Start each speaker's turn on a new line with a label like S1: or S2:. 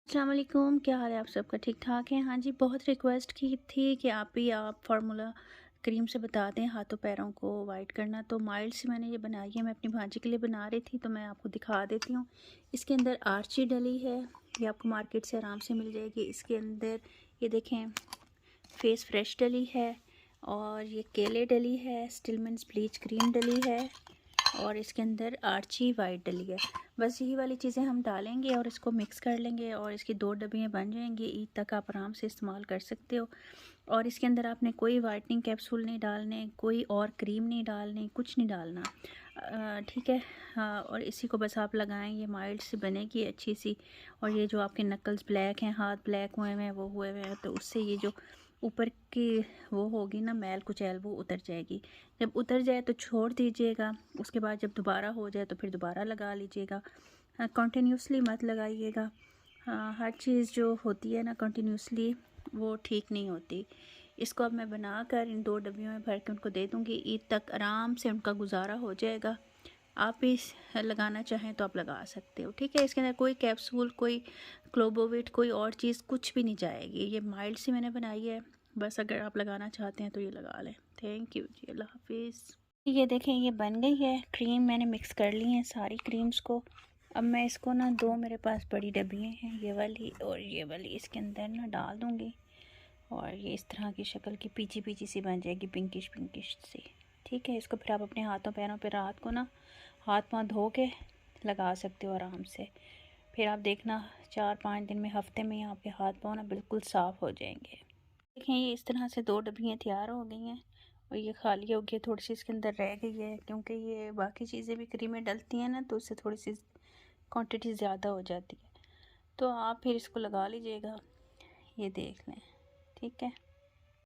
S1: अस्सलाम वालेकुम, क्या हाल है आप सबका? ठीक ठाक है? हाँ जी, बहुत रिक्वेस्ट की थी कि आप फार्मूला क्रीम से बता दें हाथों पैरों को वाइट करना। तो माइल्ड से मैंने ये बनाई है, मैं अपनी भांजी के लिए बना रही थी, तो मैं आपको दिखा देती हूँ। इसके अंदर आर्ची डली है, ये आपको मार्केट से आराम से मिल जाएगी। इसके अंदर ये देखें फेस फ्रेश डली है, और ये केले डली है, स्टिलमेंट्स ब्लीच क्रीम डली है, और इसके अंदर आर्ची वाइट डली है। बस यही वाली चीज़ें हम डालेंगे और इसको मिक्स कर लेंगे और इसकी 2 डब्बियाँ बन जाएंगी। ईद तक आप आराम से इस्तेमाल कर सकते हो। और इसके अंदर आपने कोई वाइटनिंग कैप्सूल नहीं डालने, कोई और क्रीम नहीं डालनी, कुछ नहीं डालना। ठीक है। हाँ, और इसी को बस आप लगाएं, ये माइल्ड से बनेगी अच्छी सी। और ये जो आपके नकल्स ब्लैक हैं, हाथ ब्लैक हुए हैं, वो हुए हुए हैं, तो उससे ये जो ऊपर की वो होगी ना मैल कुचैल, वो उतर जाएगी। जब उतर जाए तो छोड़ दीजिएगा, उसके बाद जब दोबारा हो जाए तो फिर दोबारा लगा लीजिएगा। हाँ, कंटिन्यूसली मत लगाइएगा। हाँ, हर चीज़ जो होती है ना कंटिन्यूसली, वो ठीक नहीं होती। इसको अब मैं बनाकर इन 2 डब्बियों में भर के उनको दे दूँगी। ईद तक आराम से उनका गुजारा हो जाएगा। आप भी लगाना चाहें तो आप लगा सकते हो। ठीक है, इसके अंदर कोई कैप्सूल, कोई क्लोबोविट, कोई और चीज़ कुछ भी नहीं जाएगी। ये माइल्ड सी मैंने बनाई है। बस अगर आप लगाना चाहते हैं तो ये लगा लें। थैंक यू जी, अल्लाह हाफिज़। ये देखें, ये बन गई है क्रीम, मैंने मिक्स कर ली है सारी क्रीम्स को। अब मैं इसको ना 2 मेरे पास बड़ी डब्बियाँ हैं, ये वाली और ये वाली, इसके अंदर ना डाल दूँगी। और ये इस तरह की शक्ल की पीची पीची सी बन जाएगी, पिंकिश पिंकिश सी। ठीक है, इसको फिर आप अपने हाथों पैरों पे रात को ना हाथ पाँव धो के लगा सकते हो आराम से। फिर आप देखना 4-5 दिन में, हफ्ते में ही आपके हाथ पाँव ना बिल्कुल साफ़ हो जाएंगे। देखें, ये इस तरह से 2 डब्बियाँ तैयार हो गई हैं और ये खाली हो गई, थोड़ी सी इसके अंदर रह गई है, क्योंकि ये बाकी चीज़ें भी क्रीमें डलती हैं ना, तो उससे थोड़ी सी क्वांटिटी ज़्यादा हो जाती है। तो आप फिर इसको लगा लीजिएगा, ये देख लें। ठीक है।